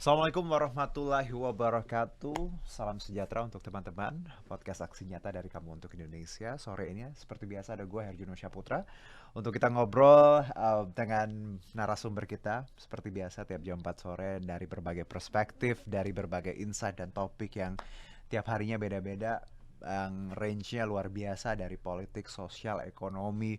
Assalamualaikum warahmatullahi wabarakatuh. Salam sejahtera untuk teman-teman. Podcast Aksi Nyata dari Kamu untuk Indonesia. Sore ini seperti biasa ada gue Herjuno Syaputra untuk kita ngobrol dengan narasumber kita seperti biasa tiap jam 4 sore dari berbagai perspektif, dari berbagai insight dan topik yang tiap harinya beda-beda, yang range-nya luar biasa dari politik, sosial, ekonomi,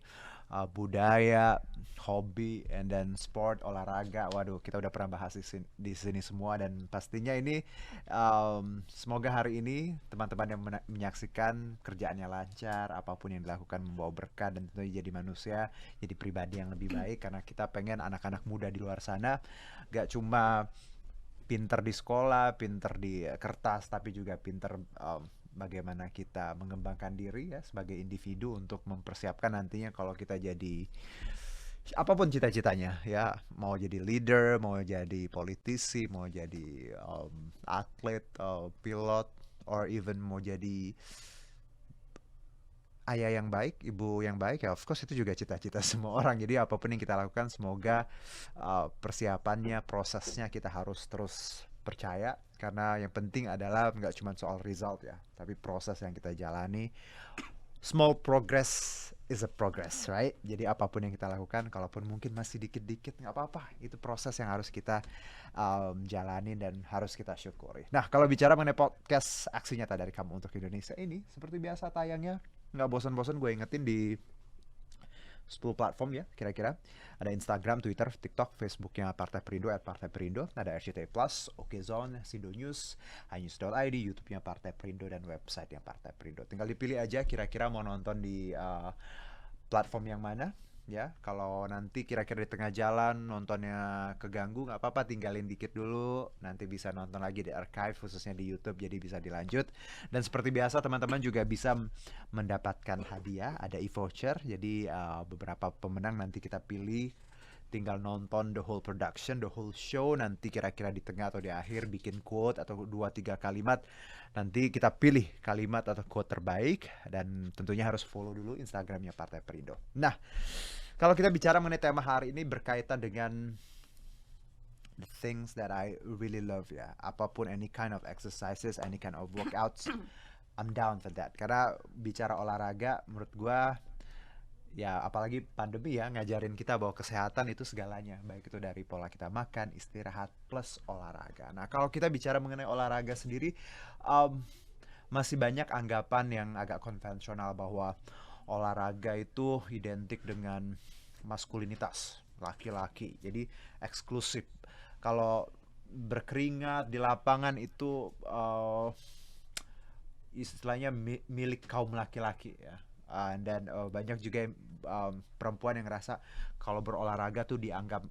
budaya, hobi, and then sport, olahraga. Waduh, kita udah pernah bahas di sini semua dan pastinya ini semoga hari ini teman-teman yang menyaksikan kerjaannya lancar, apapun yang dilakukan membawa berkah dan tentunya jadi manusia, jadi pribadi yang lebih baik karena kita pengen anak-anak muda di luar sana gak cuma pinter di sekolah, pinter di kertas, tapi juga pinter bagaimana kita mengembangkan diri ya sebagai individu untuk mempersiapkan nantinya kalau kita jadi apapun cita-citanya ya, mau jadi leader, mau jadi politisi, mau jadi atlet, pilot, or even mau jadi ayah yang baik, ibu yang baik ya, of course itu juga cita-cita semua orang. Jadi apapun yang kita lakukan semoga persiapannya, prosesnya kita harus terus percaya karena yang penting adalah nggak cuma soal result ya, tapi proses yang kita jalani. Small progress is a progress, right? Jadi apapun yang kita lakukan, kalaupun mungkin masih dikit-dikit nggak apa-apa, itu proses yang harus kita jalani dan harus kita syukuri. Nah, kalau bicara mengenai podcast Aksi Nyata dari Kamu untuk Indonesia ini, seperti biasa tayangnya nggak bosan-bosan gue ingetin di 10 platform ya kira-kira. Ada Instagram, Twitter, TikTok, Facebooknya Partai Perindo @Partai Perindo, ada RCTI Plus, Okezone, Sindo News, iNews.id, YouTube-nya Partai Perindo dan website-nya Partai Perindo. Tinggal dipilih aja kira-kira mau nonton di platform yang mana ya. Kalau nanti kira-kira di tengah jalan nontonnya keganggu nggak apa-apa, tinggalin dikit dulu, nanti bisa nonton lagi di archive khususnya di YouTube, jadi bisa dilanjut. Dan seperti biasa teman-teman juga bisa mendapatkan hadiah, ada e-voucher, jadi beberapa pemenang nanti kita pilih, tinggal nonton the whole production, the whole show, nanti kira-kira di tengah atau di akhir bikin quote atau 2-3 kalimat, nanti kita pilih kalimat atau quote terbaik dan tentunya harus follow dulu Instagramnya Partai Perindo. Nah, kalau kita bicara mengenai tema hari ini berkaitan dengan the things that I really love ya, apapun any kind of exercises, any kind of workouts, I'm down for that. Karena bicara olahraga menurut gua ya apalagi pandemi ya ngajarin kita bahwa kesehatan itu segalanya, baik itu dari pola kita makan, istirahat plus olahraga. Nah, kalau kita bicara mengenai olahraga sendiri, um, masih banyak anggapan yang agak konvensional bahwa olahraga itu identik dengan maskulinitas, laki-laki, jadi eksklusif. Kalau berkeringat di lapangan itu istilahnya milik kaum laki-laki ya. Dan banyak juga perempuan yang ngerasa kalau berolahraga tuh dianggap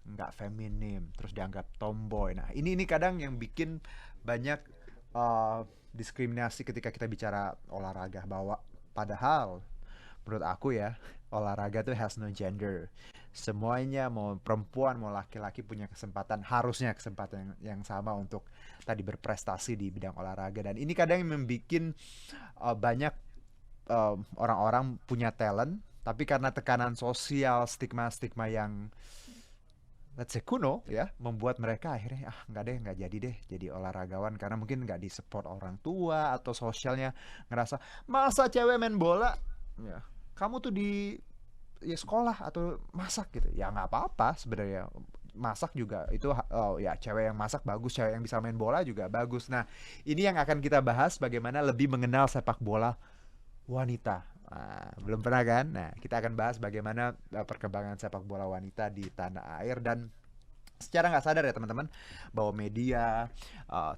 nggak feminim, terus dianggap tomboy. Nah, ini kadang yang bikin banyak diskriminasi ketika kita bicara olahraga, bahwa padahal menurut aku ya olahraga tuh has no gender. Semuanya mau perempuan mau laki-laki punya kesempatan, harusnya kesempatan yang sama untuk tadi berprestasi di bidang olahraga. Dan ini kadang yang membuat banyak orang-orang punya talent tapi karena tekanan sosial, stigma-stigma yang let's say kuno ya, membuat mereka akhirnya nggak deh, nggak jadi deh jadi olahragawan karena mungkin nggak disupport orang tua atau sosialnya, ngerasa masa cewek main bola ya, kamu tuh di ya sekolah atau masak gitu ya. Nggak apa-apa sebenarnya, masak juga itu ya, cewek yang masak bagus, cewek yang bisa main bola juga bagus. Nah, ini yang akan kita bahas, bagaimana lebih mengenal sepak bola wanita. Nah, belum pernah kan? Nah, kita akan bahas bagaimana perkembangan sepak bola wanita di tanah air. Dan secara nggak sadar ya teman-teman, bahwa media,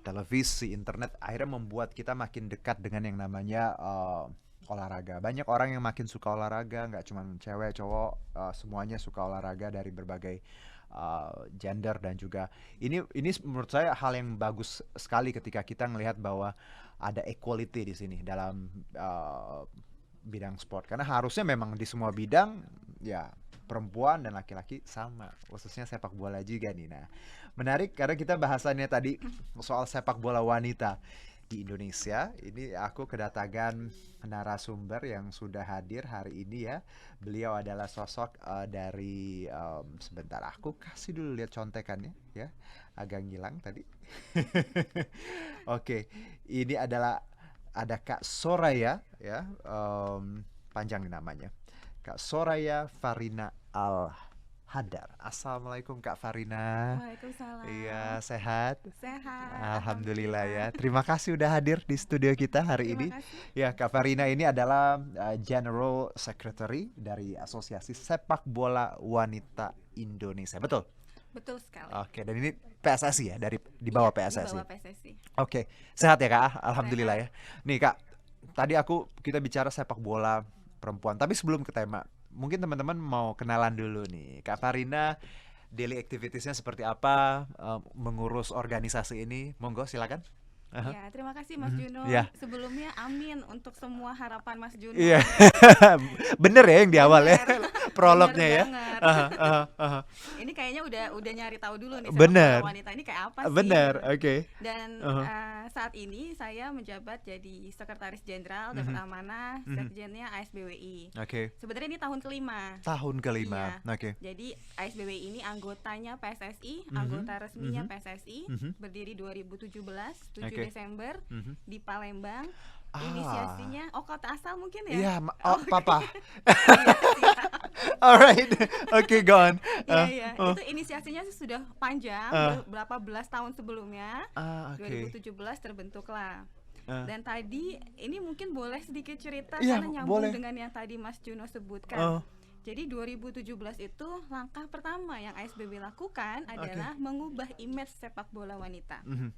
televisi, internet akhirnya membuat kita makin dekat dengan yang namanya olahraga. Banyak orang yang makin suka olahraga, nggak cuma cewek, cowok, semuanya suka olahraga dari berbagai gender. Dan juga ini menurut saya hal yang bagus sekali ketika kita melihat bahwa ada equality di sini dalam bidang sport, karena harusnya memang di semua bidang ya perempuan dan laki-laki sama, khususnya sepak bola juga nih. Nah, menarik karena kita bahasannya tadi soal sepak bola wanita. di Indonesia. Ini aku kedatangan narasumber yang sudah hadir hari ini ya. Beliau adalah sosok dari sebentar aku kasih dulu lihat contekannya ya. Agak ngilang tadi. Oke, ini adalah ada Kak Soraya ya, panjang namanya. Kak Soraya Farina Al Hadar. Assalamualaikum Kak Farina. Waalaikumsalam. Iya, sehat? Sehat, Alhamdulillah ya. alhamdulillah. Terima kasih udah hadir di studio kita hari Terima ini. kasih. Ya, Kak Farina ini adalah General Secretary dari Asosiasi Sepak Bola Wanita Indonesia. Betul? Betul sekali. Oke, dan ini PSSI ya, dari di Iya, bawah di PSSI. bawah PSSI. Oke, sehat ya Kak? Alhamdulillah Sehat. ya. Nih Kak, tadi kita bicara sepak bola perempuan, tapi sebelum ke tema, mungkin teman-teman mau kenalan dulu nih. Kak Farina, daily activitiesnya seperti apa, mengurus organisasi ini? Monggo silakan. Aha. Ya, terima kasih Mas Juno. Ya, Sebelumnya amin untuk semua harapan Mas Juno. iya. Bener ya yang di awal ya, Bener, prolognya bener ya. banget. Aha, aha, aha. Ini kayaknya udah nyari tahu dulu nih sepak Bener, bola wanita ini kayak apa sih bener, gitu. oke. Dan Aha. saat ini saya menjabat jadi Sekretaris Jenderal dapat Mhm, amanah mhm. Sekjennya ASBWI. Oke, Sebenarnya ini tahun kelima. tahun kelima. Iya, Oke. jadi ASBWI ini anggotanya PSSI, Mhm, anggota resminya mhm, PSSI, mhm. berdiri 2017, 7 Oke. Desember Mhm. di Palembang. Ah, Inisiasinya, oh kota asal mungkin ya? iya, oh, Oke, papa. iya siap. Alright, oke, go on. Iya, Uh, iya, uh, itu inisiasinya sih sudah panjang, uh, berapa belas tahun sebelumnya, oke. 2017 terbentuklah. Uh, Dan tadi ini mungkin boleh sedikit cerita iya, karena nyambung boleh. dengan yang tadi Mas Juno sebutkan. Uh, Jadi 2017 itu langkah pertama yang ASBB lakukan oke. adalah mengubah image sepak bola wanita. Mhm,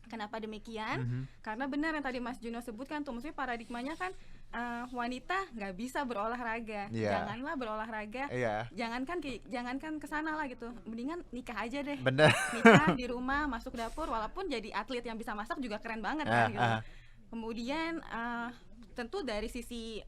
Kenapa demikian? mhm. Karena benar yang tadi Mas Juno sebutkan tuh, maksudnya paradigmanya kan wanita nggak bisa berolahraga. Iya, Janganlah berolahraga, iya, jangankan ke sana lah gitu. Mendingan nikah aja deh. bener. Nikah di rumah, masuk dapur, walaupun jadi atlet yang bisa masak juga keren banget kan Ah, gitu. ah, Kemudian tentu dari sisi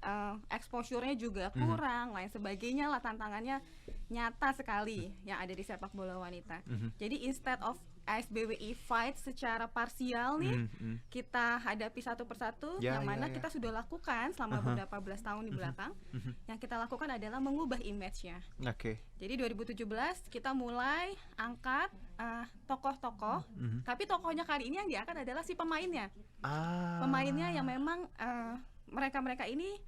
exposure-nya juga mhm, kurang, lain sebagainya lah, tantangannya nyata sekali yang ada di sepak bola wanita. mhm, Jadi instead of ASBWI fight secara parsial nih, mhm, mhm. kita hadapi satu persatu, Ya, yang ya, mana ya. kita sudah lakukan selama Aha, beberapa belas tahun di mhm, belakang. mhm. Yang kita lakukan adalah mengubah image-nya. Oke. Jadi 2017 kita mulai angkat tokoh-tokoh, Mhm. tapi tokohnya kali ini yang diangkat adalah si pemainnya. Pemainnya yang Ah, memang mereka-mereka ini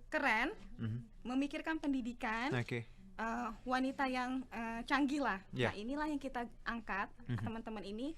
keren, mhm. memikirkan pendidikan, Oke. wanita yang canggih lah. Ya. Nah, inilah yang kita angkat, Mhm. teman-teman ini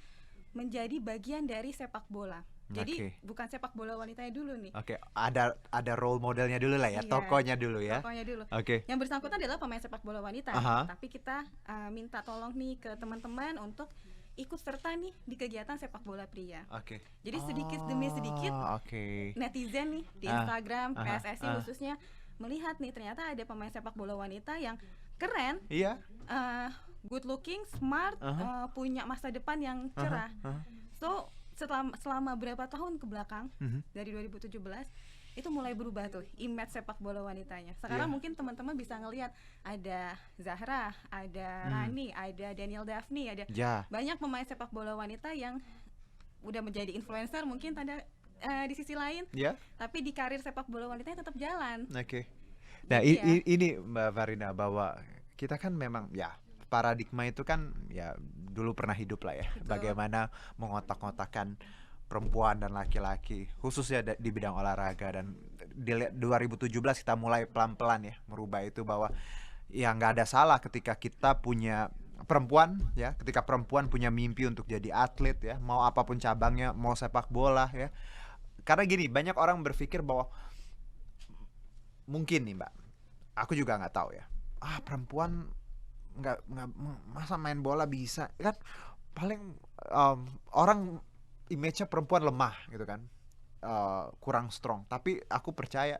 menjadi bagian dari sepak bola. Jadi Oke. bukan sepak bola wanitanya dulu nih. Oke, ada role modelnya dulu lah ya, Iya, tokonya dulu ya. tokohnya dulu. Oke. Yang bersangkutan adalah pemain sepak bola wanita, Aha. tapi kita minta tolong nih ke teman-teman untuk ikut serta nih di kegiatan sepak bola pria. Oke. Jadi sedikit demi sedikit Oke. netizen nih di Ah, Instagram aha, PSSI ah. khususnya melihat nih ternyata ada pemain sepak bola wanita yang keren, Iya. good looking, smart, Aha, punya masa depan yang aha, cerah. aha. So selama berapa tahun ke belakang Mhm. dari 2017 itu mulai berubah tuh image sepak bola wanitanya. Sekarang Iya. mungkin teman-teman bisa ngelihat ada Zahra, ada Hmm. Rani, ada Daniel Daphne, ada Ya. banyak pemain sepak bola wanita yang udah menjadi influencer mungkin tanda di sisi lain, Ya. tapi di karir sepak bola wanitanya tetap jalan. Oke. Nah, Jadi ya, ini Mbak Farina, bahwa kita kan memang ya paradigma itu kan ya dulu pernah hidup lah ya. betul. Bagaimana mengotak-ngotakan perempuan dan laki-laki khususnya di bidang olahraga, dan di 2017 kita mulai pelan-pelan ya merubah itu, bahwa ya nggak ada salah ketika kita punya perempuan ya, ketika perempuan punya mimpi untuk jadi atlet ya, mau apapun cabangnya, mau sepak bola ya. Karena gini, banyak orang berpikir bahwa mungkin nih Mbak, aku juga nggak tahu ya, perempuan nggak masa main bola bisa kan, paling orang image-nya perempuan lemah gitu kan, kurang strong. Tapi aku percaya,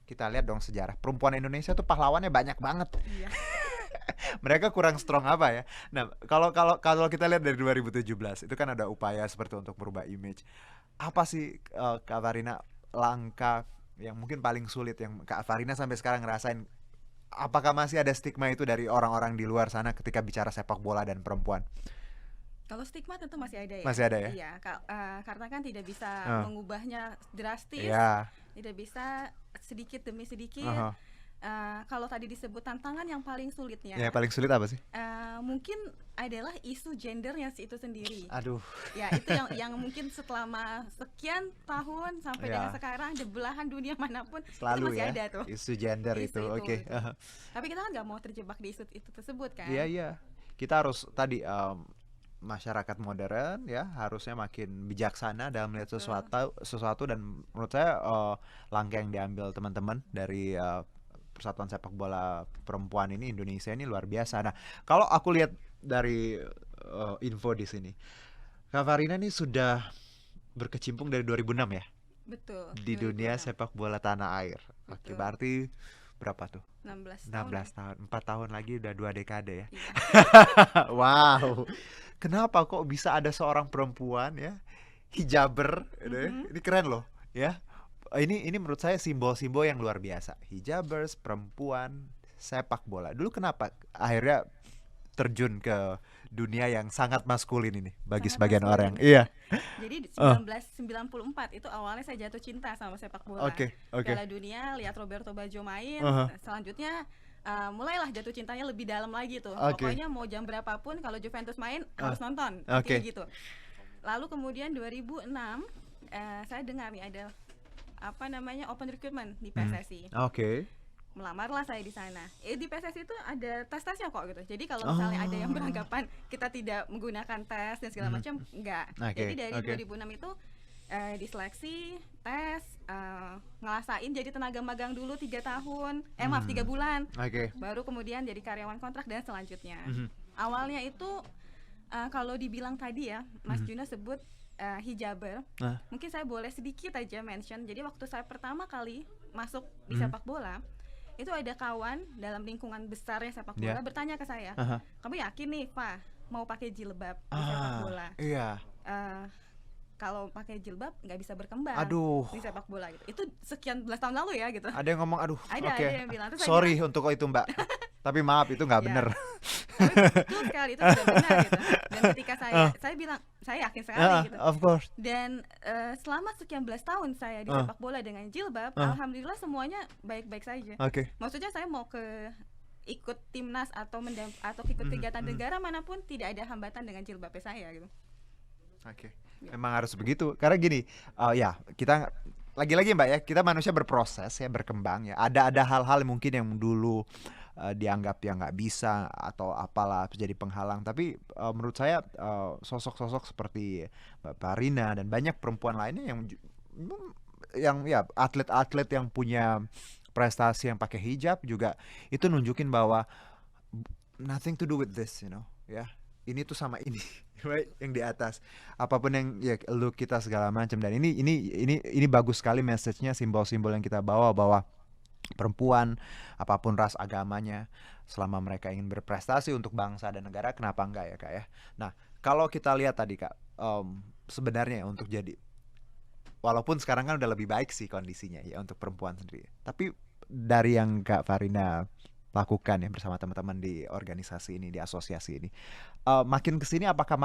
kita lihat dong sejarah perempuan Indonesia tuh pahlawannya banyak banget. Iya. Mereka kurang strong apa ya. Nah, kalau kita lihat dari 2017 itu kan ada upaya seperti untuk merubah image. Apa sih Kak Farina langkah yang mungkin paling sulit yang Kak Farina sampai sekarang ngerasain? Apakah masih ada stigma itu dari orang-orang di luar sana ketika bicara sepak bola dan perempuan? Kalau stigma tentu masih ada ya. Masih ada ya? Iya, karena kan tidak bisa Ah, mengubahnya drastis, iya, tidak bisa sedikit demi sedikit. aha. Kalau tadi disebut tantangan yang paling sulitnya, Ya paling sulit apa sih? mungkin adalah isu gendernya itu sendiri. Aduh, Ya itu yang mungkin selama sekian tahun sampai dengan ya sekarang di belahan dunia manapun itu selalu masih ya ada tuh isu gender isu itu. itu Oke, gitu. Tapi kita kan nggak mau terjebak di isu itu tersebut iya kan. iya. Kita harus tadi masyarakat modern ya harusnya makin bijaksana dalam melihat Betul. sesuatu dan menurut saya langkah yang diambil teman-teman dari Persatuan Sepak Bola Perempuan ini Indonesia ini luar biasa. Nah, kalau aku lihat dari info di sini, Kak Farina ini sudah berkecimpung dari 2006 ya Betul, di dunia 2006. sepak bola tanah air. Oke, Betul. berarti berapa tuh? 16 tahunan. 16 tahun, 4 tahun lagi udah 2 dekade ya. Iya. Wow. Kenapa kok bisa ada seorang perempuan ya, hijaber, gitu ya. Mhm. Ini keren loh, ya. Ini menurut saya simbol-simbol yang luar biasa. Hijabers, perempuan, sepak bola. Dulu kenapa akhirnya terjun ke dunia yang sangat maskulin ini bagi Sangat sebagian orang? maskulin. Iya. Jadi di Oh, 1994 itu awalnya saya jatuh cinta sama sepak bola. oke, oke. Piala Dunia, lihat Roberto Baggio main, Aha, selanjutnya mulailah jatuh cintanya lebih dalam lagi tuh. oke. Pokoknya mau jam berapapun kalau Juventus main Ah, harus nonton, intinya oke. gitu. Lalu kemudian 2006 saya dengar nih ada apa namanya open recruitment di Hmm. PSSI. Oke. Melamarlah saya di sana. Di PSSI itu ada tes-tesnya kok gitu. Jadi kalau misalnya ada yang Oh. beranggapan kita tidak menggunakan tes dan segala Mhm. macam, enggak. Oke, Jadi dari oke. 2006 itu diseleksi, tes, ngelasain jadi tenaga magang dulu 3 tahun, maaf 3 bulan, Oke. baru kemudian jadi karyawan kontrak dan selanjutnya. Mhm. Awalnya itu kalau dibilang tadi ya, Mas Mhm. Juna sebut hijaber, Nah. mungkin saya boleh sedikit aja mention. Jadi waktu saya pertama kali masuk di Mhm. sepak bola, itu ada kawan dalam lingkungan besarnya sepak bola Ya. bertanya ke saya, Aha. kamu yakin nih Pak mau pakai jilbab di sepak bola? Iya. Eh, Kalau pakai jilbab nggak bisa berkembang Aduh. di sepak bola gitu. Itu sekian belas tahun lalu ya gitu. Ada yang ngomong, aduh, Ada oke. yang bilang. Terus saya Sorry bilang, untuk itu, Mbak. Tapi maaf, itu nggak ya. bener. Tapi betul sekali itu tidak benar gitu. Dan ketika saya bilang saya yakin sekali gitu. Of course. Dan selama sekian belas tahun saya di Ah, sepak bola dengan jilbab, ah, alhamdulillah semuanya baik-baik saja. oke. Maksudnya saya mau ikut timnas atau ikut Mhm, kegiatan mhm. negara manapun tidak ada hambatan dengan jilbab saya gitu. Oke. Ya. Memang harus begitu. Karena gini, ya kita lagi-lagi Mbak ya, kita manusia berproses ya, berkembang ya. Ada hal-hal mungkin yang dulu dianggap yang nggak bisa atau apalah jadi penghalang. Tapi menurut saya sosok-sosok seperti Mbak Parina dan banyak perempuan lainnya yang ya atlet-atlet yang punya prestasi yang pakai hijab juga itu nunjukin bahwa nothing to do with this, ya. Ini tuh sama ini, right? Yang di atas. Apapun yang ya look kita segala macam dan ini bagus sekali message-nya, simbol-simbol yang kita bawa bahwa perempuan apapun ras agamanya selama mereka ingin berprestasi untuk bangsa dan negara kenapa enggak ya Kak ya. Nah, kalau kita lihat tadi Kak, sebenarnya untuk jadi walaupun sekarang kan udah lebih baik sih kondisinya ya untuk perempuan sendiri. Tapi dari yang Kak Farina lakukan ya bersama teman-teman di organisasi ini, di asosiasi ini, makin kesini apakah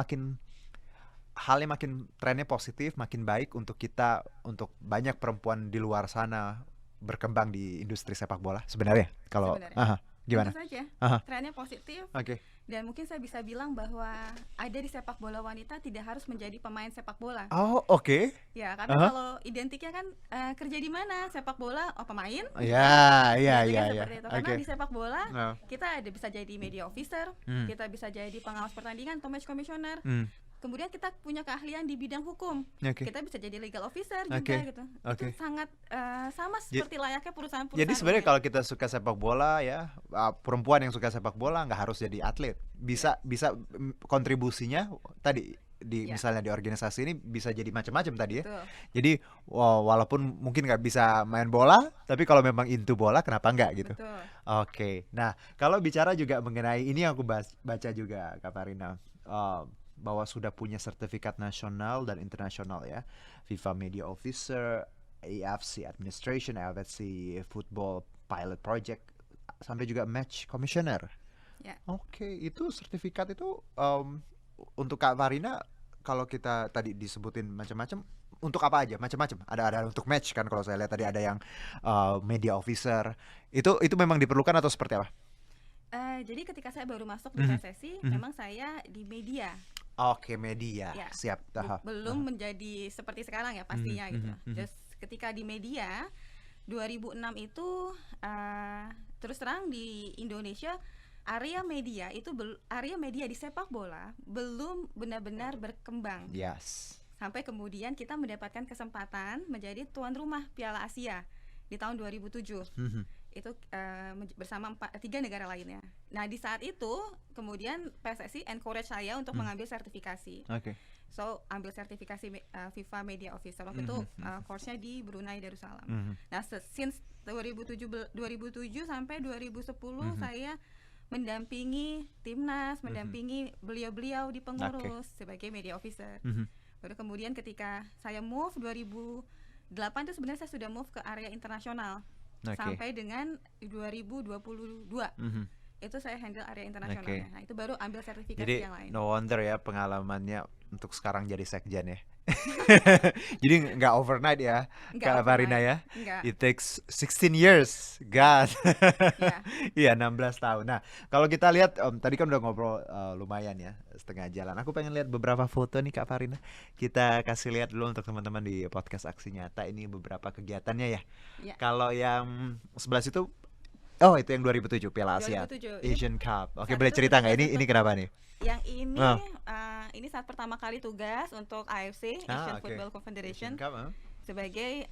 halnya makin trennya positif, makin baik untuk kita, untuk banyak perempuan di luar sana berkembang di industri sepak bola sebenarnya? Kalau, Sebenarnya tentu gimana? saja Aha, trennya positif. oke. Dan mungkin saya bisa bilang bahwa ada di sepak bola wanita tidak harus menjadi pemain sepak bola. Oh, oke. Ya, karena Aha. kalau identiknya kan kerja di mana sepak bola, oh pemain, Ya, ya, identik ya, kan ya. seperti itu. Karena Oke. di sepak bola Nah. kita bisa jadi media officer, Hmm. kita bisa jadi pengawas pertandingan atau match commissioner. Hmm. Kemudian kita punya keahlian di bidang hukum. Oke. Kita bisa jadi legal officer Oke. juga gitu. Oke. Itu sangat sama Ja- seperti layaknya perusahaan-perusahaan Jadi sebenarnya umum. kalau kita suka sepak bola ya, perempuan yang suka sepak bola nggak harus jadi atlet. Bisa kontribusinya tadi di Ya, misalnya di organisasi ini bisa jadi macam-macam tadi ya. betul. Jadi walaupun mungkin nggak bisa main bola, tapi kalau memang into bola kenapa nggak gitu. Betul. Oke. Nah, kalau bicara juga mengenai ini yang aku baca juga Kak Farina, bahwa sudah punya sertifikat nasional dan internasional ya, FIFA Media Officer, AFC Administration, AFC Football Pilot Project, sampai juga Match Commissioner. Ya. Oke, itu sertifikat itu untuk Kak Farina, kalau kita tadi disebutin macam-macam, untuk apa aja? Macam-macam. Ada untuk match kan, kalau saya lihat tadi ada yang media officer. Itu memang diperlukan atau seperti apa? Jadi ketika saya baru masuk di Mhm, PSSI, mhm. memang saya di media, Oke, media. ya, Siap. Aha, belum aha. menjadi seperti sekarang ya Mhm, pastinya gitu. mhm, mhm. Terus ketika di media 2006 itu, terus terang di Indonesia area media di sepak bola belum benar-benar berkembang. Yes. Sampai kemudian kita mendapatkan kesempatan menjadi tuan rumah Piala Asia di tahun 2007. Mhm. Itu bersama 3 negara lainnya. Nah, di saat itu kemudian PSSI encourage saya untuk mengambil sertifikasi. Oke. So, ambil sertifikasi FIFA Media Officer. Waktu itu course-nya di Brunei Darussalam. Mhm. Nah, since 2007 sampai 2010 saya mendampingi timnas, mendampingi beliau-beliau di pengurus sebagai media officer. Mhm. Baru kemudian ketika saya move 2008 itu sebenarnya saya sudah move ke area internasional. Oke. Sampai dengan 2022 Mhm. itu saya handle area internasionalnya. Oke. Nah, itu baru ambil sertifikasi Jadi yang lain. no wonder ya pengalamannya untuk sekarang jadi sekjen ya. Jadi nggak overnight ya, Nggak Kak Farina overnight, ya. nggak. It takes 16 years, God. Ya. Iya, 16 tahun. Nah, kalau kita lihat tadi kan udah ngobrol lumayan ya, setengah jalan. Aku pengen lihat beberapa foto nih Kak Farina. Kita kasih lihat dulu untuk teman-teman di podcast Aksi Nyata, ini beberapa kegiatannya ya. Ya. Kalau yang sebelah situ, oh itu yang 2007 Piala Asia, 2007. Asian Cup. Oke, Saat boleh itu cerita nggak ketika ini kenapa nih? Yang ini Oh. Ini saat pertama kali tugas untuk AFC, Asian Oke. Football Confederation, Asian Cup, sebagai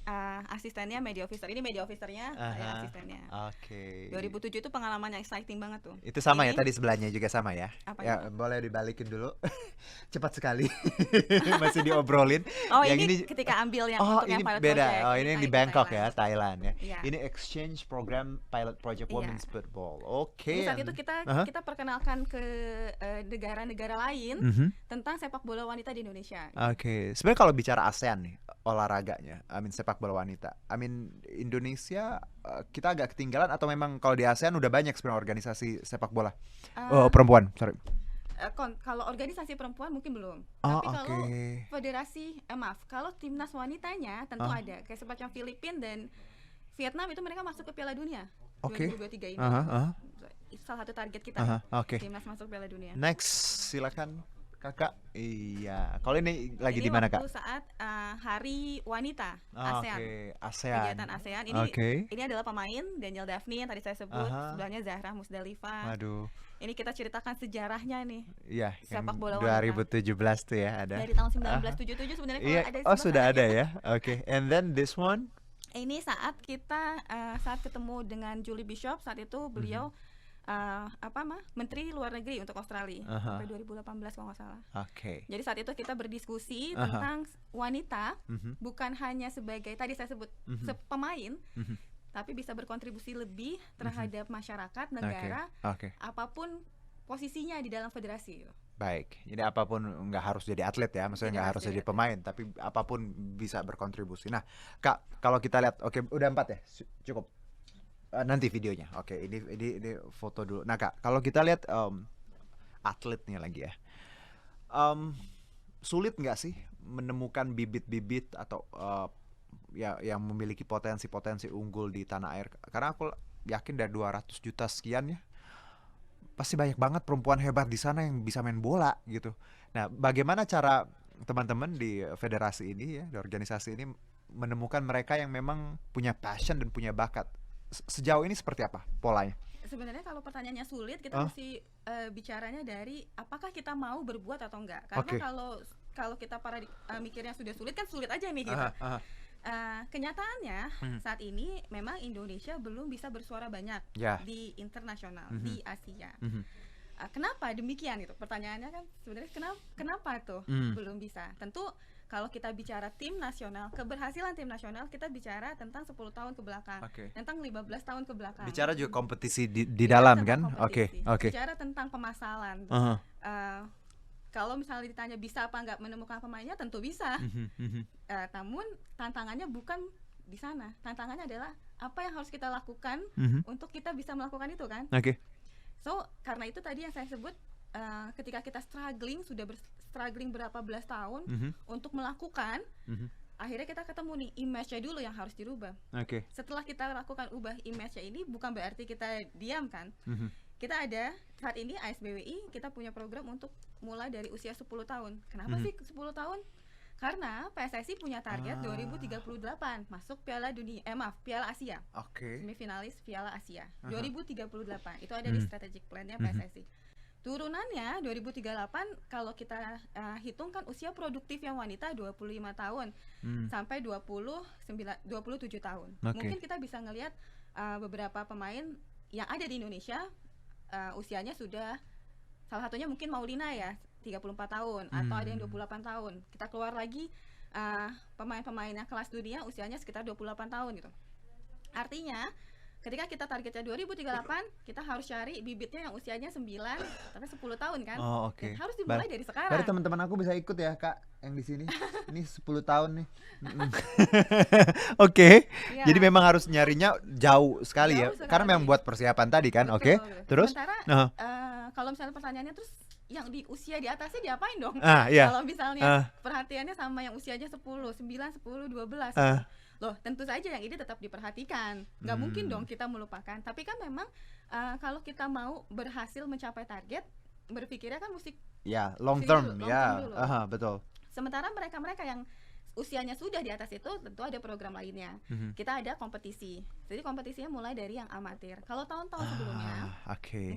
asistennya media officer. Ini media officernya, saya Aha. asistennya. Oke. 2007 itu pengalaman yang exciting banget tuh. Itu sama ya, Ini tadi sebelahnya juga sama ya? Apa Ya, itu? boleh dibalikin dulu. Cepat sekali. Masih diobrolin. Oh, Yang ini ketika ambil yang Oh, untuk yang ini pilot beda. project. Oh, ini yang di di Bangkok ya, Thailand. Thailand ya. Iya. Ini exchange program pilot project Iya. women's football. Oke. Jadi saat itu Aha. kita perkenalkan ke negara-negara lain Mhm. tentang sepak bola wanita di Indonesia. Oke. Sebenarnya kalau bicara ASEAN nih, olahraganya, sepak bola wanita. Indonesia kita agak ketinggalan atau memang kalau di ASEAN udah banyak sebenarnya organisasi sepak bola Eh, perempuan, sorry. Kalau organisasi perempuan mungkin belum. Oh, Tapi kalau oke. federasi, kalau timnas wanitanya tentu ada. Kayak semacam Filipina dan Vietnam itu mereka masuk ke Piala Dunia Oke. 2023 ini. Aha, aha. Itu salah satu target kita. Aha, oke. Timnas masuk Piala Dunia. Next, silakan Kakak. Iya. Kalau ini lagi Ini di mana, Kak? waktu saat Hari Wanita Ah, ASEAN. Oke, ASEAN. Kegiatan ASEAN ini Oke. ini adalah pemain Daniel Daphne yang tadi saya sebut, Aha. sebelahnya Zahra Musdalifah. Waduh. Ini kita ceritakan sejarahnya nih. Iya, yang Sepak bola wanita. 2017 tuh ya ada. Dari tahun 1977 sebenarnya kalau Iya, ada oh sudah ada sebenarnya. ya. Oke, and then this one. Ini saat kita saat ketemu dengan Julie Bishop, saat itu beliau Menteri Luar Negeri untuk Australia Aha. sampai 2018 kalau nggak salah. Oke. Jadi saat itu kita berdiskusi Aha. tentang wanita Mhm, bukan hanya sebagai tadi saya sebut pemain, mhm. tapi bisa berkontribusi lebih terhadap masyarakat, Oke, negara, oke. apapun posisinya di dalam federasi. Baik. Jadi apapun nggak harus jadi atlet ya, maksudnya Tidak nggak harus harus jadi jadi pemain, tapi apapun bisa berkontribusi. Nah, Kak, kalau kita lihat, oke, udah 4 ya, cukup. Nanti videonya. Oke, ini foto dulu. Nah, Kak, kalau kita lihat atletnya lagi ya, sulit nggak sih menemukan bibit-bibit atau ya yang memiliki potensi-potensi unggul di tanah air? Karena aku yakin dari 200 juta sekian ya, pasti banyak banget perempuan hebat di sana yang bisa main bola gitu. Nah, bagaimana cara teman-teman di federasi ini ya, di organisasi ini menemukan mereka yang memang punya passion dan punya bakat? Sejauh ini seperti apa polanya? Sebenarnya kalau pertanyaannya sulit, kita Oh. mesti bicaranya dari apakah kita mau berbuat atau enggak. Karena Oke. kalau kita mikirnya sudah sulit kan sulit aja nih gitu. Aha. Kenyataannya Hmm. saat ini memang Indonesia belum bisa bersuara banyak Ya. di internasional, Mhm. di Asia. Mhm. Kenapa demikian gitu? Pertanyaannya kan sebenarnya kenapa tuh belum bisa? Tentu kalau kita bicara tim nasional, keberhasilan tim nasional, kita bicara tentang 10 tahun ke belakang, Oke. tentang 15 tahun ke belakang. Bicara juga kompetisi di Bicara dalam kan? tentang Oke, kompetisi, oke. bicara tentang pemasalan. Aha. Kalau misalnya ditanya bisa apa nggak menemukan pemainnya, tentu bisa. Mhm, mhm. Namun tantangannya bukan di sana. Tantangannya adalah apa yang harus kita lakukan Mhm. untuk kita bisa melakukan itu kan. Oke. So karena itu tadi yang saya sebut ketika kita struggling berapa belas tahun untuk melakukan, akhirnya kita ketemu nih image-nya dulu yang harus dirubah. Setelah kita lakukan ubah image-nya ini, bukan berarti kita diam kan. Kita ada saat ini ASBWI, kita punya program untuk mulai dari usia 10 tahun. Kenapa sih 10 tahun? Karena PSSI punya target 2038 masuk Piala Asia. Semifinalis Piala Asia 2038. Itu ada di strategic plan-nya PSSI. Turunannya 2038 kalau kita hitung kan usia produktif yang wanita 25 tahun sampai 27 tahun. Mungkin kita bisa ngelihat beberapa pemain yang ada di Indonesia usianya sudah, salah satunya mungkin Maulina ya, 34 tahun atau ada yang 28 tahun. Kita keluar lagi pemain-pemain yang kelas dunia usianya sekitar 28 tahun gitu. Artinya ketika kita targetnya 2038, kita harus cari bibitnya yang usianya 9 sampai 10 tahun kan. Dan harus dimulai dari sekarang. Berarti teman-teman aku bisa ikut ya, Kak, yang di sini. Ini 10 tahun nih. Ya. Jadi memang harus nyarinya jauh sekali ya. Karena memang buat persiapan tadi kan. Betul. Terus sementara kalau misalnya pertanyaannya terus yang di usia di atasnya diapain dong? Iya. Kalau misalnya perhatiannya sama yang usianya 10, 9, 10, 12 loh, tentu saja yang ini tetap diperhatikan. Nggak mungkin dong kita melupakan. Tapi kan memang kalau kita mau berhasil mencapai target, berpikirnya kan mesti long term dulu. Betul. Sementara mereka-mereka yang usianya sudah di atas itu tentu ada program lainnya. Kita ada kompetisi. Jadi kompetisinya mulai dari yang amatir. Kalau tahun-tahun sebelumnya,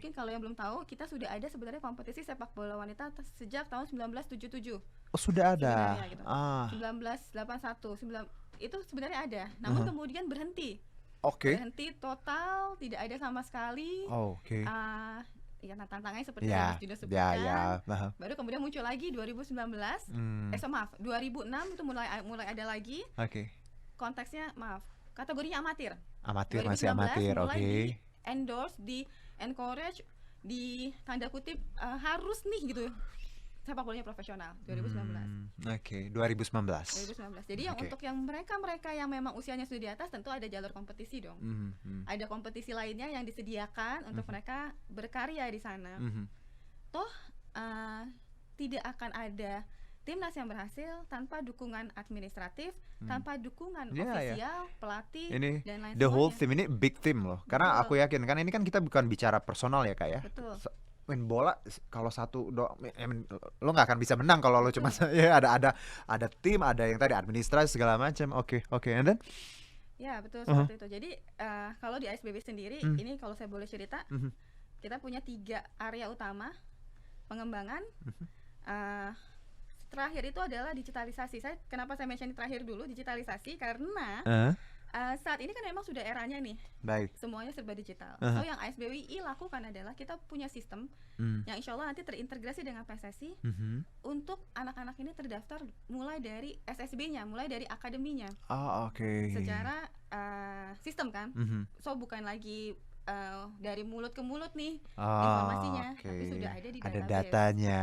mungkin kalau yang belum tahu, kita sudah ada sebenarnya kompetisi sepak bola wanita sejak tahun 1977. Sudah ada. Gitu. 1981, itu sebenarnya ada. Namun kemudian berhenti. Berhenti total, tidak ada sama sekali. Ya tantangannya seperti yang sudah sebutkan. Baru kemudian muncul lagi 2019. 2006 itu mulai ada lagi. Konteksnya kategorinya amatir. Masih amatir. Mulai di endorse, di encourage, di tanda kutip harus nih gitu sepak bolanya profesional 2019. 2019. Jadi yang untuk yang mereka yang memang usianya sudah di atas, tentu ada jalur kompetisi dong. Ada kompetisi lainnya yang disediakan untuk mereka berkarya di sana. Toh tidak akan ada timnas yang berhasil tanpa dukungan administratif, tanpa dukungan ofisial, pelatih dan lain sebagainya. The whole team ini big team loh. Karena aku yakin kan ini kan kita bukan bicara personal ya, Kak ya. Betul. Main bola kalau satu doang lo nggak akan bisa menang kalau lo cuma ya ada tim, ada yang tadi administrasi segala macam. And then ya betul seperti itu. Jadi kalau di ASBB sendiri ini kalau saya boleh cerita, kita punya 3 area utama pengembangan. Terakhir itu adalah digitalisasi. Kenapa saya mention terakhir dulu digitalisasi, karena saat ini kan memang sudah eranya nih. Semuanya serba digital. So yang ASBWI lakukan adalah kita punya sistem yang insya Allah nanti terintegrasi dengan PSSI untuk anak-anak ini terdaftar mulai dari SSB-nya, mulai dari akademinya. Secara sistem kan. So bukan lagi dari mulut ke mulut nih informasinya, tapi sudah ada di database. Ada datanya.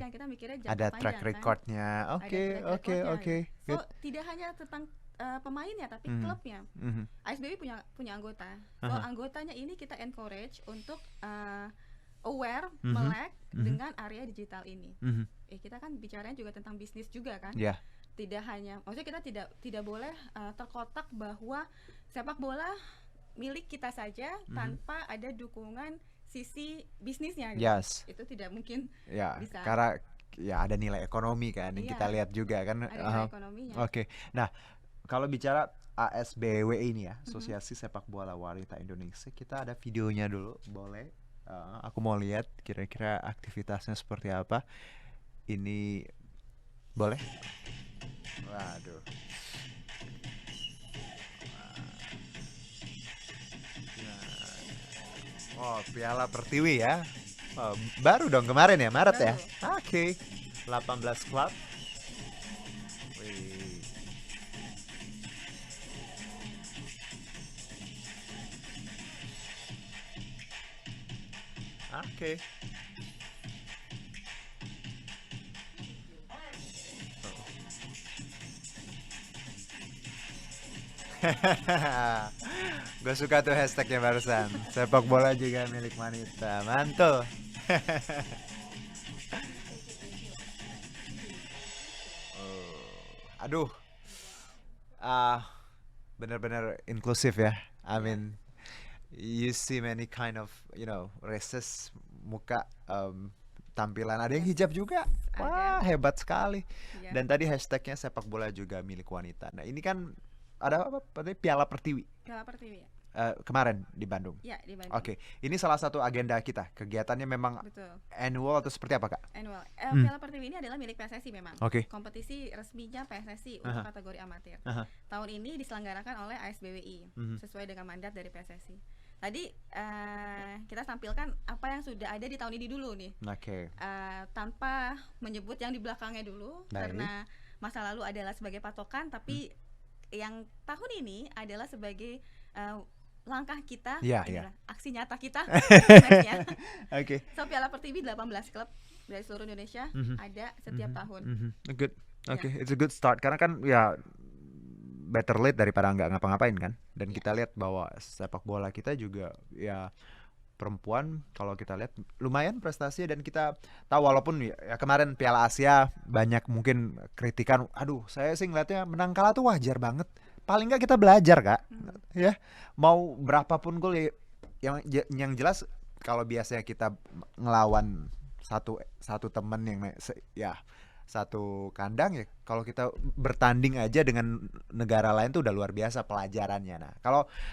Kan kita mikirnya ada track recordnya. So tidak hanya tentang pemainnya tapi klubnya. ASBWI punya anggota. So anggotanya ini kita encourage untuk aware, melek dengan area digital ini. Kita kan bicaranya juga tentang bisnis juga kan. Tidak hanya, maksudnya kita tidak boleh terkotak bahwa sepak bola milik kita saja tanpa ada dukungan sisi bisnisnya. Itu tidak mungkin bisa. Karena ada nilai ekonomi kan yang kita lihat juga kan. Ada nilai ekonominya. Nah, kalau bicara ASBW ini ya, Asosiasi Sepak Bola Wanita Indonesia, kita ada videonya dulu, boleh? Aku mau lihat kira-kira aktivitasnya seperti apa. Ini boleh? Waduh. Piala Pertiwi ya. Baru dong kemarin ya, Maret ya. 18 klub. Gue suka tuh hashtagnya barusan. Sepak bola juga milik wanita. Mantul. Aduh, ah benar-benar inklusif ya. I mean, you see many kind of, races, muka, tampilan. Ada yang hijab juga. Wah, hebat sekali. Dan tadi hashtagnya sepak bola juga milik wanita. Nah, ini kan ada apa? Piala Pertiwi. Piala Pertiwi ya. Kemarin di Bandung. Ya, di Bandung. Oke, ini salah satu agenda kita. Kegiatannya memang annual atau seperti apa, Kak? Annual. Piala Pertiwi ini adalah milik PSSI memang. Kompetisi resminya PSSI untuk kategori amatir. Tahun ini diselenggarakan oleh ASBWI sesuai dengan mandat dari PSSI. Tadi kita tampilkan apa yang sudah ada di tahun ini dulu nih. Tanpa menyebut yang di belakangnya dulu. Karena masa lalu adalah sebagai patokan, tapi yang tahun ini adalah sebagai langkah kita, aksi nyata kita. So Piala Pertiwi 18 klub dari seluruh Indonesia ada setiap tahun. Good. It's a good start. Karena kan ya better late daripada nggak ngapa-ngapain kan. Dan kita lihat bahwa sepak bola kita juga ya perempuan kalau kita lihat lumayan prestasinya, dan kita tahu walaupun ya kemarin Piala Asia banyak mungkin kritikan, aduh saya sih ngeliatnya menang kalah tuh wajar banget. Paling nggak kita belajar, Kak. Ya, mau berapapun gol yang jelas kalau biasanya kita ngelawan satu teman yang ya satu kandang, ya kalau kita bertanding aja dengan negara lain tuh udah luar biasa pelajarannya. Nah,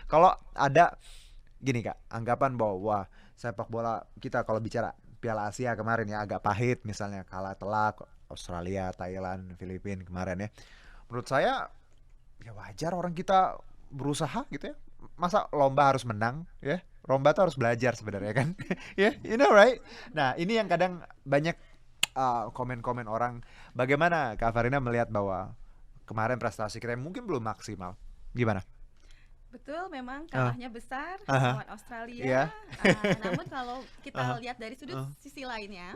kalau ada gini, Kak, anggapan bahwa wah, sepak bola kita kalau bicara Piala Asia kemarin ya agak pahit, misalnya kalah telak Australia, Thailand, Filipina kemarin ya. Menurut saya ya wajar orang kita berusaha gitu ya. Masa lomba harus menang ya? Lomba tuh harus belajar sebenarnya kan. Ya, you know right? Nah, ini yang kadang banyak komen-komen orang. Bagaimana Kak Farina melihat bahwa kemarin prestasi kita mungkin belum maksimal? Gimana? Betul, memang kalahnya besar lawan Australia. Namun kalau kita lihat dari sudut sisi lainnya,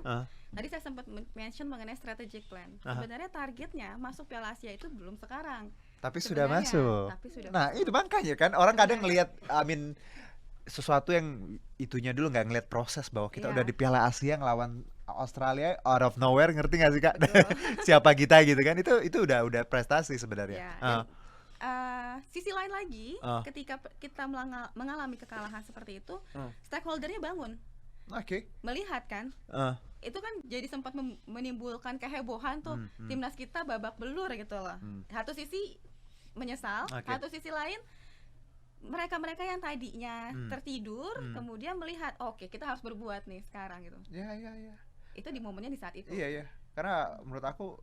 tadi saya sempat mention mengenai strategic plan. Sebenarnya targetnya masuk Piala Asia itu belum sekarang. Tapi sudah masuk. Nah, itu makanya kan orang kadang ngelihat sesuatu yang itunya dulu, nggak ngelihat proses bahwa kita udah di Piala Asia ngelawan Australia out of nowhere, ngerti nggak sih, Kak? Siapa kita gitu kan? Itu udah prestasi sebenarnya. Sisi lain lagi, ketika kita mengalami kekalahan seperti itu, stakeholdernya bangun. Melihat kan, itu kan jadi sempat menimbulkan kehebohan tuh, timnas kita babak belur gitu loh. Satu sisi menyesal, satu sisi lain mereka yang tadinya tertidur kemudian melihat oke, kita harus berbuat nih sekarang gitu. Itu di momennya di saat itu. Karena menurut aku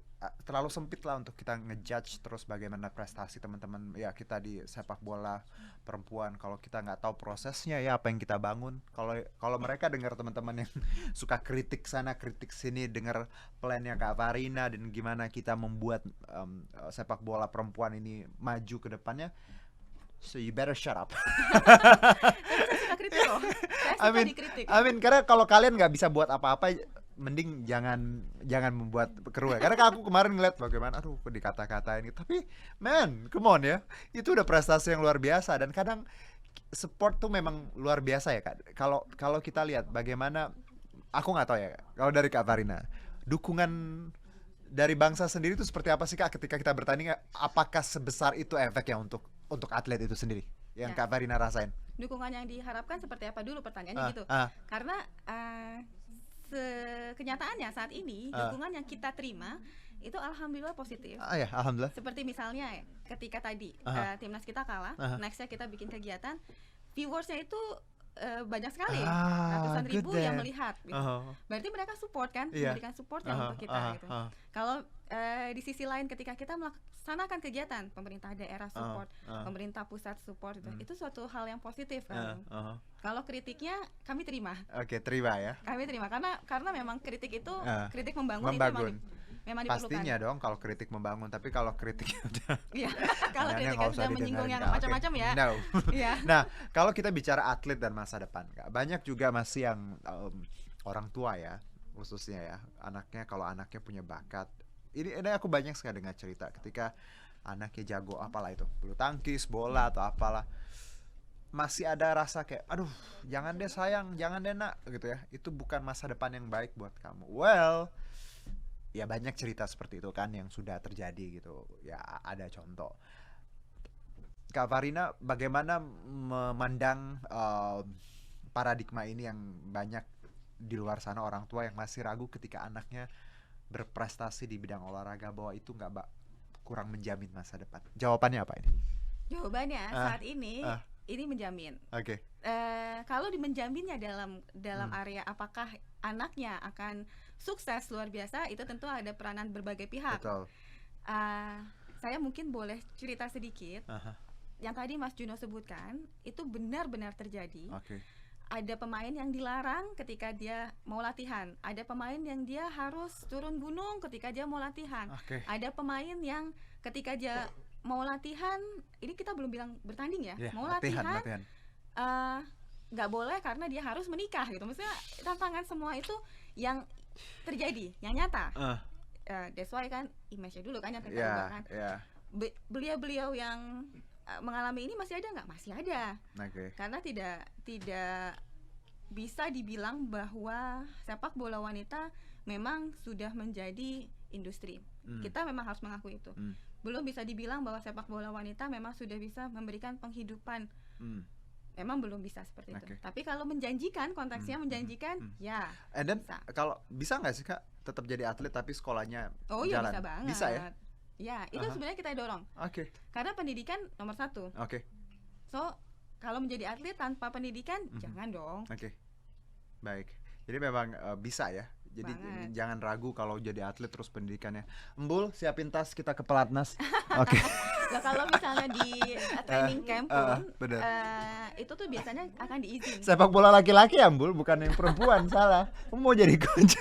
terlalu sempit lah untuk kita ngejudge terus bagaimana prestasi teman-teman ya kita di sepak bola perempuan kalau kita nggak tahu prosesnya ya apa yang kita bangun. Kalau mereka dengar teman-teman yang suka kritik sana kritik sini, dengar plannya Kak Farina dan gimana kita membuat sepak bola perempuan ini maju ke depannya, so you better shut up. Saya suka kritik loh. Saya suka dikritik. Karena kalau kalian nggak bisa buat apa-apa, mending jangan membuat keruh ya. Karena aku kemarin ngeliat bagaimana aduh dikata-katain gitu. Tapi man, come on ya. Itu udah prestasi yang luar biasa, dan kadang support tuh memang luar biasa ya, Kak. Kalau kita lihat bagaimana, aku nggak tahu ya kalau dari Kak Farina, dukungan dari bangsa sendiri itu seperti apa sih, Kak, ketika kita bertanding? Apakah sebesar itu efeknya untuk atlet itu sendiri yang Kak Farina rasain? Dukungan yang diharapkan seperti apa dulu pertanyaannya gitu. Karena kenyataannya saat ini dukungan yang kita terima itu alhamdulillah positif. Alhamdulillah. Seperti misalnya ketika tadi timnas kita kalah, nextnya kita bikin kegiatan, viewersnya itu banyak sekali, ratusan ribu yang melihat gitu. Berarti mereka support kan, memberikan support untuk kita gitu. Kalau di sisi lain ketika kita melaksanakan kegiatan, pemerintah daerah support, pemerintah pusat support gitu, itu suatu hal yang positif kan. Kalau kritiknya kami terima. Terima ya. Kami terima karena memang kritik itu kritik membangun. Itu memang diperlukan. Pastinya dong kalau kritik membangun, tapi kalau kritiknya udah kalau kritiknya sudah menyinggung yang macam-macam ya. No. Nah, kalau kita bicara atlet dan masa depan, Kak, banyak juga masih yang orang tua ya, khususnya ya, kalau anaknya punya bakat. Ini aku banyak sekali dengar cerita ketika anaknya jago apalah itu, bulu tangkis, bola atau apalah. masih ada rasa kayak aduh jangan deh sayang, jangan deh nak gitu ya, itu bukan masa depan yang baik buat kamu. Well, ya banyak cerita seperti itu kan yang sudah terjadi gitu ya, ada contoh. Kak Farina bagaimana memandang paradigma ini yang banyak di luar sana orang tua yang masih ragu ketika anaknya berprestasi di bidang olahraga bahwa itu nggak kurang menjamin masa depan. Jawabannya apa ini? Jawabannya saat ini menjamin. Oke. Kalau menjaminnya dalam area apakah anaknya akan sukses luar biasa, itu tentu ada peranan berbagai pihak. Betul. Saya mungkin boleh cerita sedikit. Yang tadi Mas Juno sebutkan itu benar-benar terjadi. Okay. Ada pemain yang dilarang ketika dia mau latihan. Ada pemain yang dia harus turun gunung ketika dia mau latihan. Okay. Ada pemain yang ketika dia mau latihan, ini kita belum bilang bertanding ya, mau latihan. Nggak boleh karena dia harus menikah gitu. Maksudnya tantangan semua itu yang terjadi, yang nyata. That's why kan image-nya dulu kan yang kita ubah kan. Beliau-beliau yang mengalami ini masih ada nggak? Masih ada. Okay. Karena tidak bisa dibilang bahwa sepak bola wanita memang sudah menjadi industri. Kita memang harus mengakui itu. Belum bisa dibilang bahwa sepak bola wanita memang sudah bisa memberikan penghidupan. Memang belum bisa seperti itu. Tapi kalau menjanjikan, konteksnya menjanjikan, ya. And then kalau bisa nggak sih Kak tetap jadi atlet tapi sekolahnya jalan? Iya bisa banget. Bisa ya? Ya, itu sebenarnya kita dorong. Oke. Karena pendidikan nomor 1. Oke. So, kalau menjadi atlet tanpa pendidikan, jangan dong. Oke. Baik. Jadi memang bisa ya. Jadi jangan ragu kalau jadi atlet terus pendidikannya. Embul, siapin tas kita ke pelatnas. Oke. Nah, kalau misalnya di training camp pun, itu tuh biasanya akan diizin. Sepak bola laki-laki ya, Embul, bukan yang perempuan. Salah. Kamu mau jadi coach.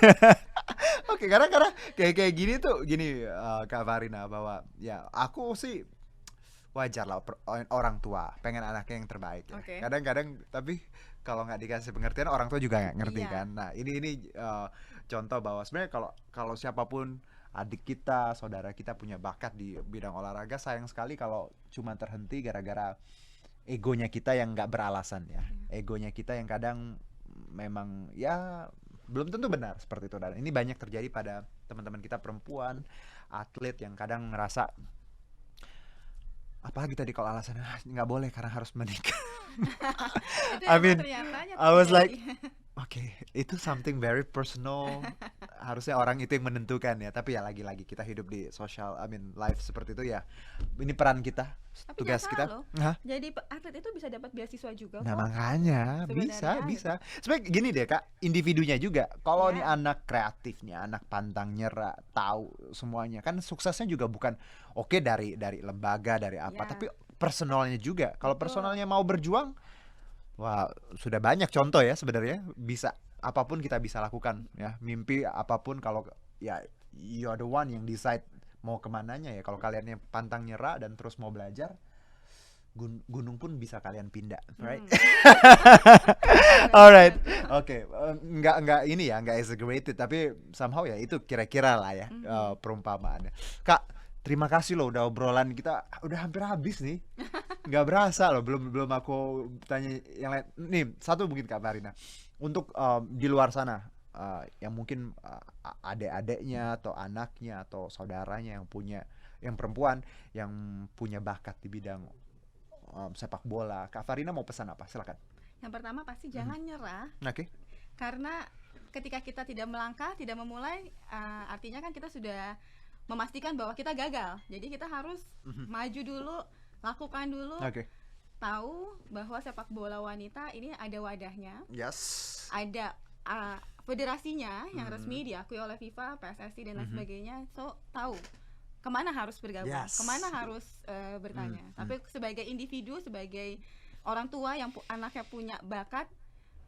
Oke, karena kayak gini tuh gini Kak Farina, bahwa ya aku sih wajar lah orang tua pengen anaknya yang terbaik ya. Kadang-kadang tapi kalau nggak dikasih pengertian orang tua juga nggak ngerti kan. Nah ini contoh bahwa sebenarnya kalau siapapun adik kita, saudara kita punya bakat di bidang olahraga, sayang sekali kalau cuma terhenti gara-gara egonya kita yang nggak beralasan ya. Egonya kita yang kadang memang ya belum tentu benar seperti itu, dan ini banyak terjadi pada teman-teman kita perempuan atlet yang kadang ngerasa apalagi tadi kalau alasannya nggak boleh karena harus menikah. I mean, I was like, okay, itu something very personal. Harusnya orang itu yang menentukan ya. Tapi ya lagi-lagi kita hidup di social, life seperti itu ya. Ini peran kita, tapi tugas kita. Jadi atlet itu bisa dapat beasiswa juga. Nah makanya bisa. Sebenarnya gini deh Kak, individunya juga. Kalau nih anak kreatif nih, anak pantang nyerah, tahu semuanya, kan suksesnya juga bukan dari lembaga, dari apa, tapi personalnya juga. Kalau personalnya mau berjuang, wah sudah banyak contoh ya sebenarnya. Bisa apapun kita bisa lakukan ya. Mimpi apapun, kalau ya you are the one yang decide mau kemananya ya. Kalau kaliannya pantang nyerah dan terus mau belajar, gunung pun bisa kalian pindah, right? Alright, oke. Nggak ini ya, nggak exaggerated, tapi somehow ya itu kira-kira lah ya perumpamaannya. Kak, terima kasih loh udah obrolan kita udah hampir habis nih. Nggak berasa loh, belum aku tanya yang lain. Nih, satu mungkin Kak Farina. Untuk di luar sana yang mungkin adik-adiknya atau anaknya atau saudaranya yang perempuan yang punya bakat di bidang sepak bola, Kak Farina mau pesan apa? Silakan. Yang pertama pasti jangan nyerah. Oke. Karena ketika kita tidak melangkah, tidak memulai, artinya kan kita sudah memastikan bahwa kita gagal. Jadi kita harus maju dulu, lakukan dulu. Tahu bahwa sepak bola wanita ini ada wadahnya. Yes. Ada federasinya yang resmi diakui oleh FIFA, PSSI dan lain sebagainya. So tahu kemana harus bergabung, kemana harus bertanya. Tapi sebagai individu, sebagai orang tua yang anaknya punya bakat,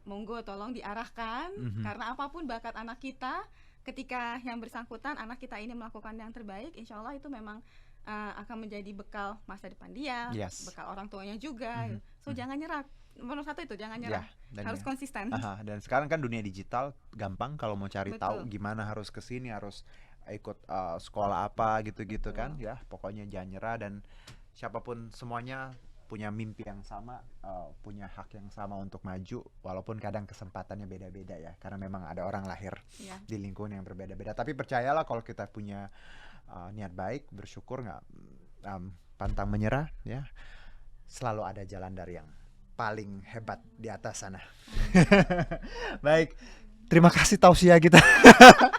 monggo tolong diarahkan. Karena apapun bakat anak kita, ketika yang bersangkutan anak kita ini melakukan yang terbaik, insya Allah itu memang akan menjadi bekal masa depan dia, bekal orang tuanya juga. So jangan nyerah. Nomor satu itu jangan nyerah, harus konsisten. Dan sekarang kan dunia digital gampang kalau mau cari tahu gimana harus kesini, harus ikut sekolah apa gitu-gitu kan ya. Pokoknya jangan nyerah, dan siapapun semuanya punya mimpi yang sama, punya hak yang sama untuk maju, walaupun kadang kesempatannya beda-beda ya, karena memang ada orang lahir di lingkungan yang berbeda-beda. Tapi percayalah kalau kita punya niat baik, bersyukur, nggak pantang menyerah ya, selalu ada jalan dari yang paling hebat di atas sana. Baik, terima kasih tausiah kita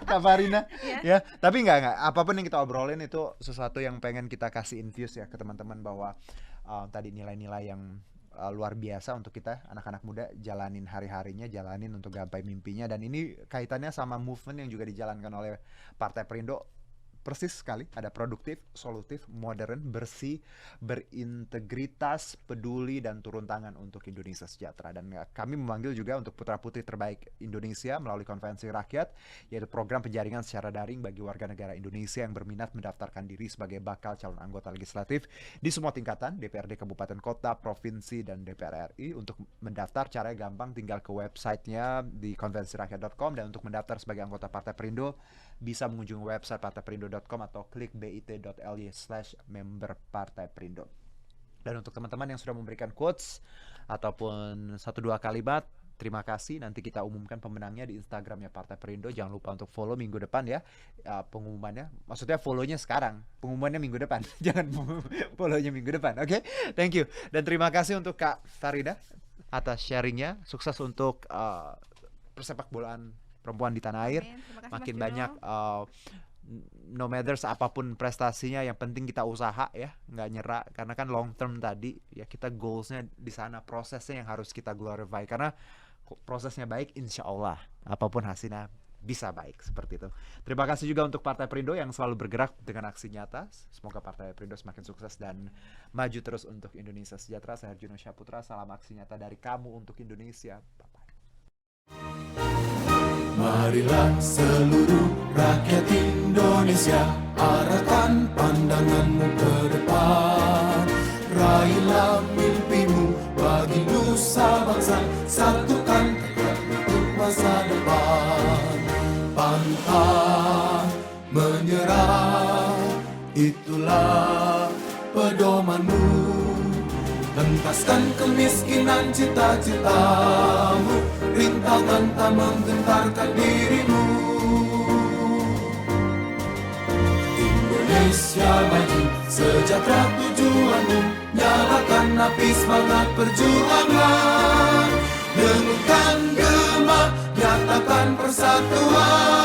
Kak Farina ya. Tapi enggak, apapun yang kita obrolin itu sesuatu yang pengen kita kasih infuse ya ke teman-teman, bahwa tadi nilai-nilai yang luar biasa untuk kita anak-anak muda jalanin hari-harinya, jalanin untuk gapai mimpinya. Dan ini kaitannya sama movement yang juga dijalankan oleh Partai Perindo. Persis sekali, ada produktif, solutif, modern, bersih, berintegritas, peduli, dan turun tangan untuk Indonesia sejahtera. Dan kami memanggil juga untuk putra-putri terbaik Indonesia melalui konvensi rakyat, yaitu program penjaringan secara daring bagi warga negara Indonesia yang berminat mendaftarkan diri sebagai bakal calon anggota legislatif di semua tingkatan, DPRD kabupaten kota, provinsi, dan DPR RI. Untuk mendaftar caranya gampang, tinggal ke websitenya di konvensirakyat.com, dan untuk mendaftar sebagai anggota Partai Perindo bisa mengunjungi website partaiperindo.com atau klik bit.ly/member Partai Perindo. Dan untuk teman-teman yang sudah memberikan quotes ataupun 1-2 kalimat, terima kasih. Nanti kita umumkan pemenangnya di Instagramnya Partai Perindo. Jangan lupa untuk follow minggu depan ya, pengumumannya. Maksudnya follownya sekarang, pengumumannya minggu depan. Jangan follownya minggu depan. Oke, thank you. Dan terima kasih untuk Kak Farida atas sharingnya. Sukses untuk persepak bolaan perempuan di tanah air. Makin banyak, no matters apapun prestasinya, yang penting kita usaha ya, nggak nyerah, karena kan long term tadi ya, kita goalsnya di sana, prosesnya yang harus kita glorify, karena prosesnya baik, insya Allah apapun hasilnya bisa baik, seperti itu. Terima kasih juga untuk Partai Perindo yang selalu bergerak dengan aksi nyata. Semoga Partai Perindo semakin sukses dan maju terus untuk Indonesia sejahtera. Saya Herjuno Syaputra, salam aksi nyata dari kamu untuk Indonesia. Bye-bye. Marilah seluruh rakyat Indonesia, arahkan pandanganmu ke depan. Raihlah mimpimu bagi nusa bangsa, satukan tekad untuk masa depan. Pantang menyerah, itulah pedomanmu. Hentaskan kemiskinan cita-citamu, rintangan tak menggentarkan dirimu. Indonesia maju, sejahtera tujuanmu, nyalakan api semangat perjuangan. Dengunkan gema, nyatakan persatuan.